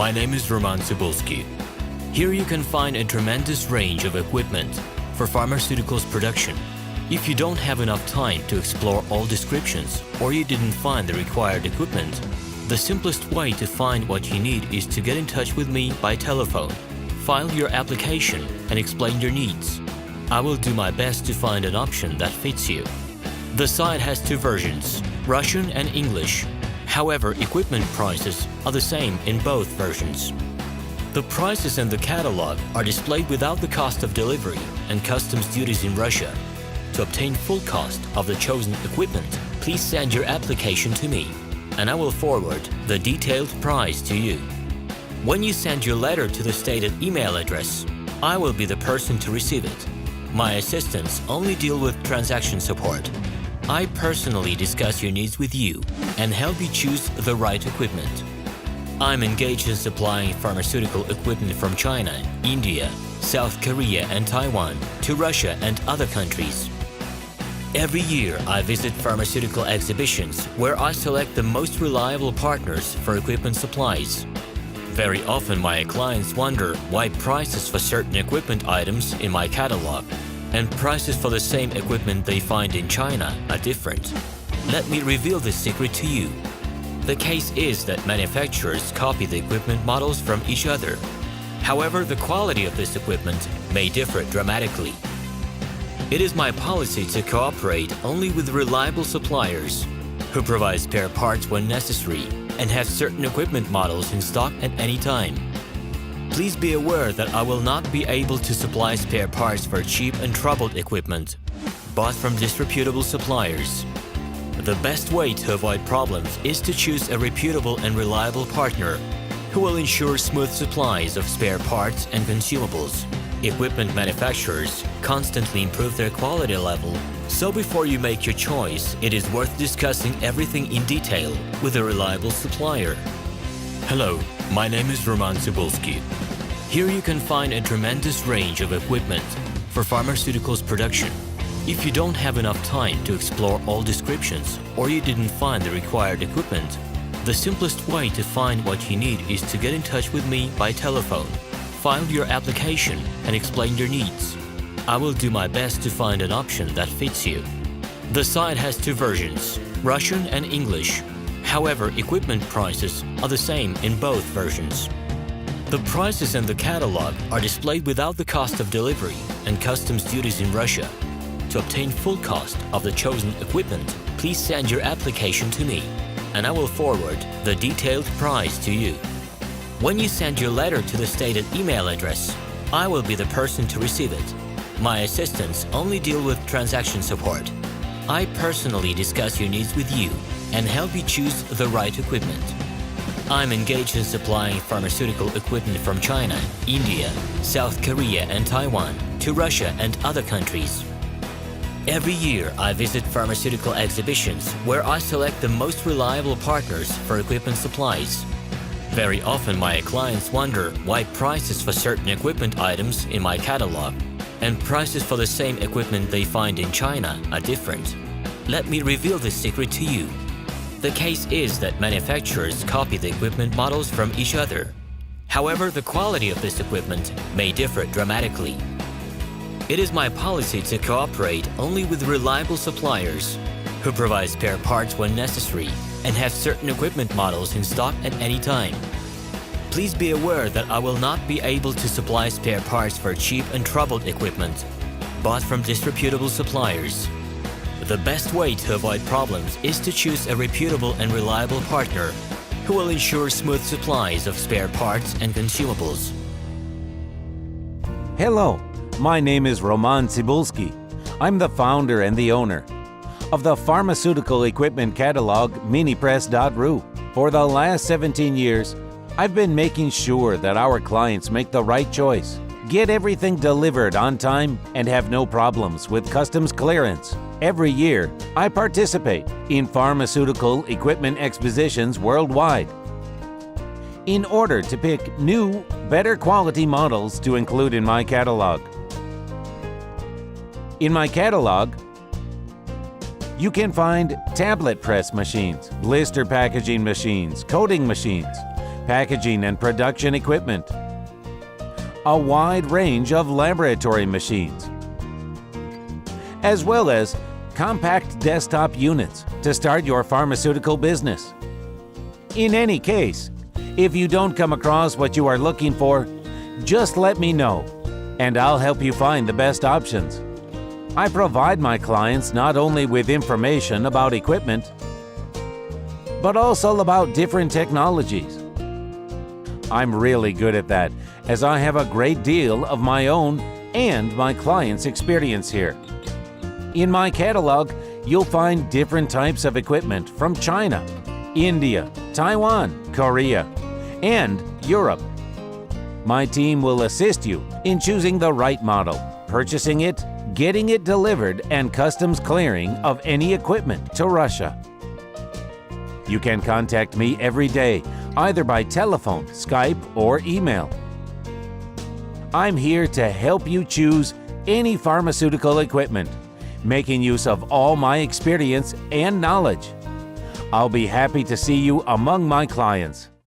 my name is Roman Cybulski. Here you can find a tremendous range of equipment for pharmaceuticals production. If you don't have enough time to explore all descriptions or you didn't find the required equipment, the simplest way to find what you need is to get in touch with me by telephone. File your application and explain your needs. I will do my best to find an option that fits you. The site has two versions, Russian and English. However, equipment prices are the same in both versions. The prices in the catalog are displayed without the cost of delivery and customs duties in Russia. To obtain full cost of the chosen equipment, please send your application to me, and I will forward the detailed price to you. When you send your letter to the stated email address, I will be the person to receive it. My assistants only deal with transaction support. I personally discuss your needs with you and help you choose the right equipment. I'm engaged in supplying pharmaceutical equipment from China, India, South Korea and Taiwan to Russia and other countries. Every year, I visit pharmaceutical exhibitions where I select the most reliable partners for equipment supplies. Very often, my clients wonder why prices for certain equipment items in my catalog and prices for the same equipment they find in China are different. Let me reveal this secret to you. The case is that manufacturers copy the equipment models from each other. However, the quality of this equipment may differ dramatically. It is my policy to cooperate only with reliable suppliers who provide spare parts when necessary and have certain equipment models in stock at any time. Please be aware that I will not be able to supply spare parts for cheap and troubled equipment bought from disreputable suppliers. The best way to avoid problems is to choose a reputable and reliable partner who will ensure smooth supplies of spare parts and consumables. Equipment manufacturers constantly improve their quality level, so before you make your choice, it is worth discussing everything in detail with a reliable supplier. Hello, my name is Roman Cybulski. Here you can find a tremendous range of equipment for pharmaceuticals production. If you don't have enough time to explore all descriptions or you didn't find the required equipment, the simplest way to find what you need is to get in touch with me by telephone. File your application and explain your needs. I will do my best to find an option that fits you. The site has two versions, Russian and English. However, equipment prices are the same in both versions. The prices in the catalog are displayed without the cost of delivery and customs duties in Russia. To obtain full cost of the chosen equipment, please send your application to me, and I will forward the detailed price to you. When you send your letter to the stated email address, I will be the person to receive it. My assistants only deal with transaction support. I personally discuss your needs with you and help you choose the right equipment. I'm engaged in supplying pharmaceutical equipment from China, India, South Korea and Taiwan to Russia and other countries. Every year, I visit pharmaceutical exhibitions where I select the most reliable partners for equipment supplies. Very often, my clients wonder why prices for certain equipment items in my catalog and prices for the same equipment they find in China are different. Let me reveal this secret to you. The case is that manufacturers copy the equipment models from each other. However, the quality of this equipment may differ dramatically. It is my policy to cooperate only with reliable suppliers who provide spare parts when necessary and have certain equipment models in stock at any time. Please be aware that I will not be able to supply spare parts for cheap and troubled equipment bought from disreputable suppliers. The best way to avoid problems is to choose a reputable and reliable partner who will ensure smooth supplies of spare parts and consumables. Hello, my name is Roman Cybulski. I'm the founder and the owner of the pharmaceutical equipment catalog minipress.ru. For the last 17 years, I've been making sure that our clients make the right choice, get everything delivered on time, and have no problems with customs clearance. Every year, I participate in pharmaceutical equipment expositions worldwide in order to pick new, better quality models to include in my catalog. In my catalog, you can find tablet press machines, blister packaging machines, coating machines, packaging and production equipment, a wide range of laboratory machines, as well as compact desktop units to start your pharmaceutical business. In any case, if you don't come across what you are looking for, just let me know, and I'll help you find the best options. I provide my clients not only with information about equipment, but also about different technologies. I'm really good at that, as I have a great deal of my own and my clients' experience here. In my catalog, you'll find different types of equipment from China, India, Taiwan, Korea, and Europe. My team will assist you in choosing the right model, purchasing it, getting it delivered, and customs clearing of any equipment to Russia. You can contact me every day, either by telephone, Skype, or email. I'm here to help you choose any pharmaceutical equipment, making use of all my experience and knowledge. I'll be happy to see you among my clients.